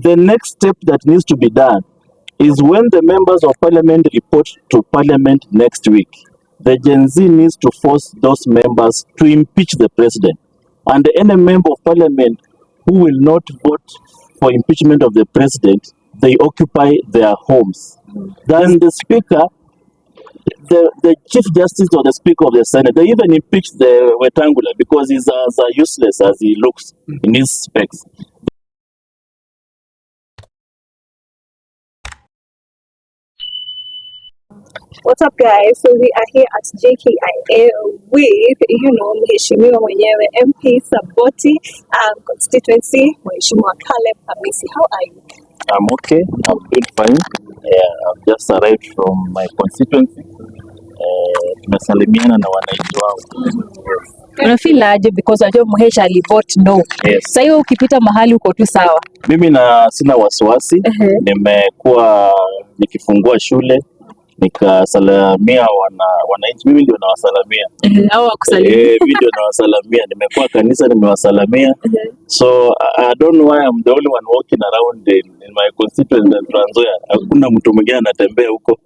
The next step that needs to be done is when the members of parliament report to parliament next week, the Gen Z needs to force those members to impeach the president. And any member of parliament who will not vote for impeachment of the president, they occupy their homes. Then the speaker, the chief justice or the speaker of the senate, they even impeach the Wetangula because he's as useless as he looks in his specs. What's up, guys? So we are here at JKIA with, Mheshimiwa mwenyewe MP Saboti, Constituency, Mheshimiwa Caleb Amisi. How are you? I'm okay. I'm doing fine. I've just arrived from my constituency. Tumesalimiana na wananchi wangu. Unafeel aje because unajua Mhesha alivote no. Yes. Sasa hiyo ukipita mahali uko tu sawa. Mimi sina wasiwasi. Nimekuwa nikifungua shule nikasalamia wananchi. Mimi ndio nawasalamia. Hao wakusalimia. Mimi ndio nawasalamia. Nimekuwa kanisa nimewasalamia. So I don't know why I'm the only one walking around in my constituency in Trans Nzoia. Hakuna mtu mwingine anatembea huko.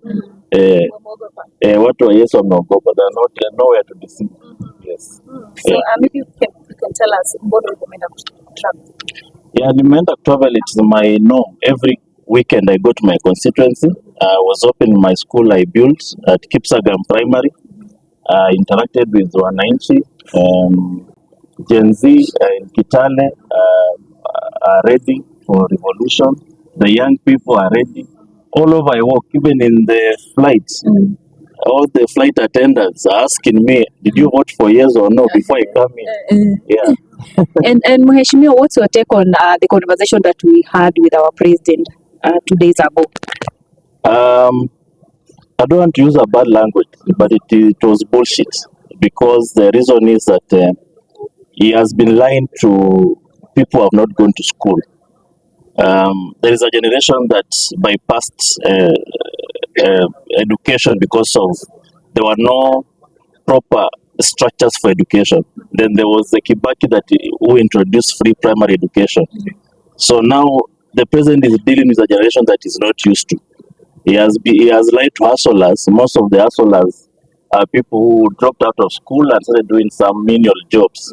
Watu wa Yesu wameogopa. They are not nowhere to be seen. Yes. So maybe you can tell us mbona umeenda travel? Nimeenda travel. It's my norm. Every weekend I go to my constituency. I was opening my school I built at Kipsagam Primary. Interacted with wananchi. Gen Z in Kitale are ready for revolution. The young people are ready. All over I walk, even in the flights. All the flight attendants are asking me, did you vote for yes or no before I come in? Yeah. And Mheshimiwa, what's your take on the conversation that we had with our president 2 days ago? I don't want to use a bad language, but it was bullshit. Because the reason is that he has been lying to people who have not gone to school. There is a generation that bypassed education because of there were no proper structures for education. Then there was the Kibaki who introduced free primary education. So now the president is dealing with a generation that is not used to. He has lied to hustlers. Most of the hustlers are people who dropped out of school and started doing some menial jobs.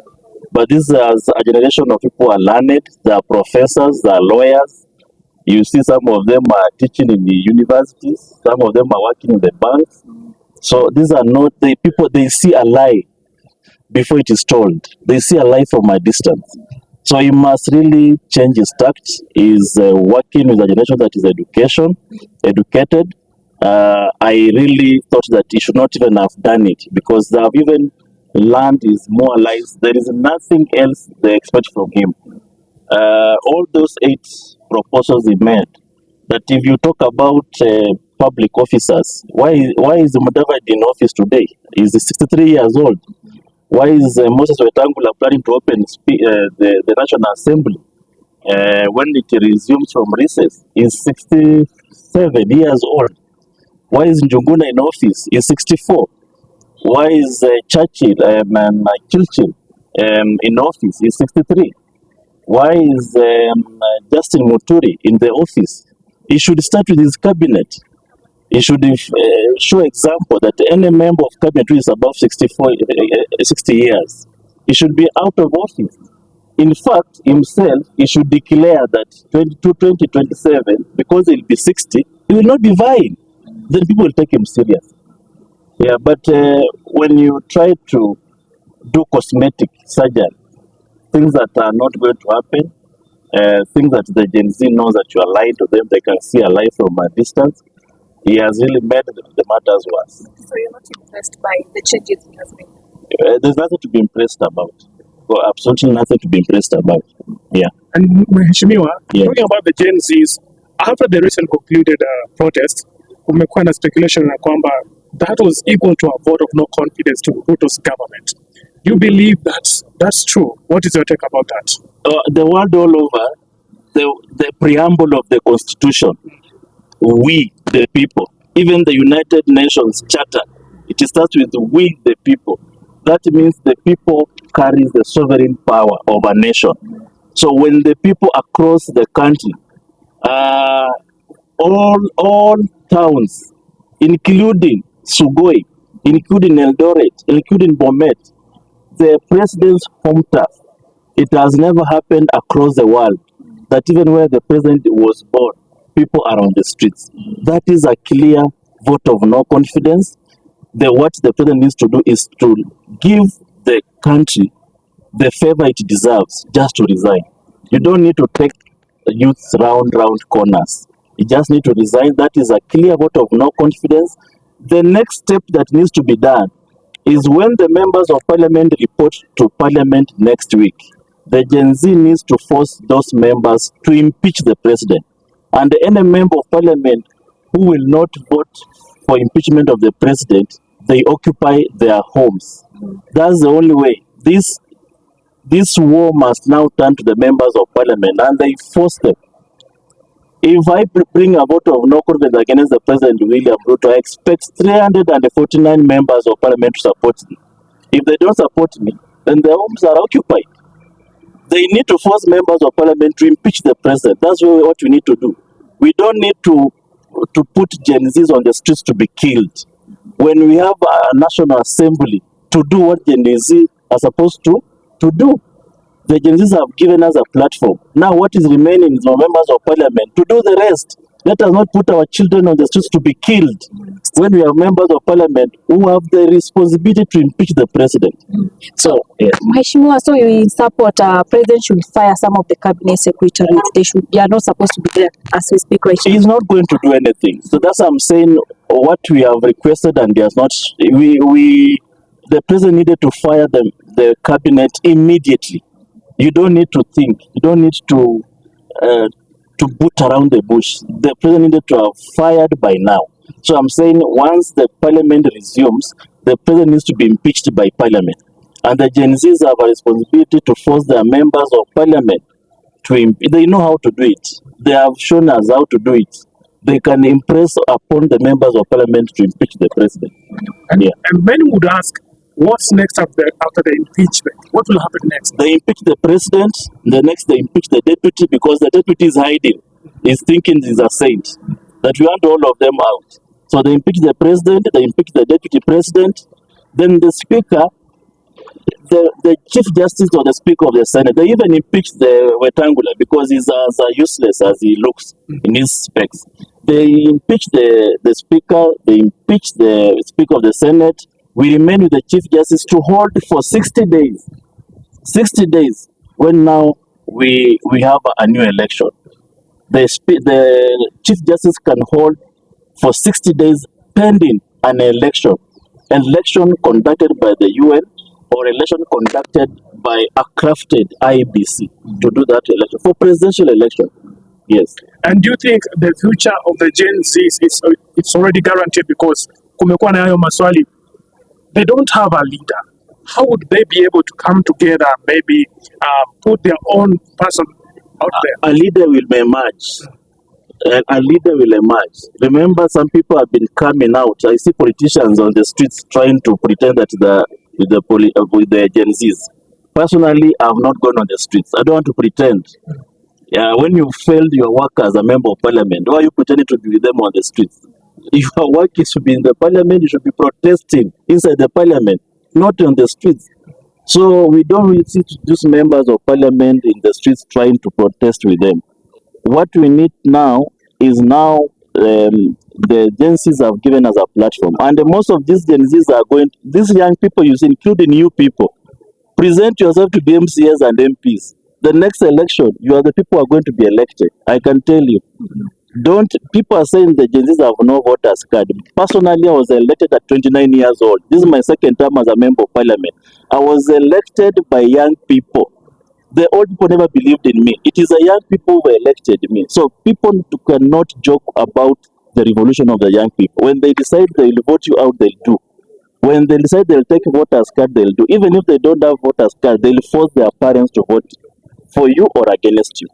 But this is a generation of people who are learned. They are professors, they are lawyers. You see some of them are teaching in the universities. Some of them are working in the banks. So these are not the people, they see a lie before it is told. They see a lie from a distance. So he must really change his tact. He's working with a generation that is educated. I really thought that he should not even have done it because they have even learned is more lies. There is nothing else they expect from him. All those 8 proposals he made, that if you talk about public officers, why is Mudavadi in office today? He's 63 years old. Why is Moses Wetangula planning to open the National Assembly when it resumes from recess? He's 67 years old. Why is Njuguna in office? He's 64. Why is Churchill in office? He's 63. Why is Justin Muturi in the office? He should start with his cabinet. He should show example that any member of cabinet who is above 60 years, he should be out of office. In fact, himself, he should declare that 2027, because he'll be 60, he will not be vying. Then people will take him serious. Yeah, but when you try to do cosmetic surgery, things that are not going to happen, things that the Gen Z knows that you are lying to them, they can see a lie from a distance. He has really made the matters worse. So you're not impressed by the changes he has made? There's nothing to be impressed about. Well, absolutely nothing to be impressed about. Yeah. And Mheshimiwa, talking about the Gen Zs, after the recent concluded protest, kumekuwa na speculation na kwamba that was equal to a vote of no confidence to Ruto's government. You believe that's true? What is your take about that? The world all over, the preamble of the Constitution, we, the people, even the United Nations Charter, it starts with we, the people. That means the people carries the sovereign power of a nation. So when the people across the country Uh, all towns, including Sugoi, including Eldoret, including Bomet, the president's home turf. It has never happened across the world that even where the president was born, people are on the streets. That is a clear vote of no confidence. What the president needs to do is to give the country the favor it deserves, just to resign. You don't need to take youth round corners. You just need to resign. That is a clear vote of no confidence. The next step that needs to be done is when the members of parliament report to parliament next week, the Gen Z needs to force those members to impeach the president. And any member of parliament who will not vote for impeachment of the president, they occupy their homes. That's the only way. This war must now turn to the members of parliament, and they force them. If I bring a vote of no confidence against the President William Ruto, I expect 349 members of parliament to support me. If they don't support me, then their homes are occupied. They need to force members of parliament to impeach the president. That's what we need to do. We don't need to put Gen Zs on the streets to be killed. When we have a national assembly to do what Gen Z are supposed to do, the Gen Zs have given us a platform. Now what is remaining is for members of parliament to do the rest. Let us not put our children on the streets to be killed when we have members of parliament who have the responsibility to impeach the president. So, yes. Mheshimiwa, so you support president should fire some of the cabinet secretaries. They are not supposed to be there as we speak right now. He's not going to do anything. So that's what I'm saying. What we have requested, and there's not. The president needed to fire the cabinet immediately. You don't need to think. You don't need to boot around the bush. The president needed to have fired by now. So I'm saying once the parliament resumes, the president needs to be impeached by parliament. And the Gen Zs have a responsibility to force their members of parliament to they know how to do it. They have shown us how to do it. They can impress upon the members of parliament to impeach the president. And many would ask, what's next after the impeachment? What will happen next? They impeach the president, the next they impeach the deputy, because the deputy is hiding. He's thinking he's a saint, that we want all of them out. So they impeach the president, they impeach the deputy president, then the speaker, the chief justice or the speaker of the Senate, they even impeach the Wetangula because he's as useless as he looks in his specs. They impeach the speaker, they impeach the speaker of the Senate. We remain with the chief justice to hold for 60 days. 60 days when now we have a new election. The chief justice can hold for 60 days pending an election. Election conducted by the UN or election conducted by a crafted IBC to do that election for presidential election. Yes. And do you think the future of the Gen Zs it's already guaranteed because kumekuwa na hayo maswali? They don't have a leader. How would they be able to come together, maybe put their own person out there? A leader will emerge. A leader will emerge. Remember, some people have been coming out. I see politicians on the streets trying to pretend that with the Gen Zs. Personally, I have not gone on the streets. I don't want to pretend. When you failed your work as a member of parliament, why are you pretending to be with them on the streets? If your work is to be in the parliament, you should be protesting inside the parliament, not on the streets. So we don't really see these members of parliament in the streets trying to protest with them. What we need now is the Gen Zs have given us a platform, and most of these Gen Zs are these young people, you see, including you people, present yourself to be MCS and MPs. The next election, you are the people who are going to be elected. I can tell you. People are saying the Gen Zs have no voters card. Personally, I was elected at 29 years old. This is my second term as a member of parliament. I was elected by young people. The old people never believed in me. It is the young people who elected me. So people cannot joke about the revolution of the young people. When they decide they'll vote you out, they'll do. When they decide they'll take voters card, they'll do. Even if they don't have voters card, they'll force their parents to vote for you or against you.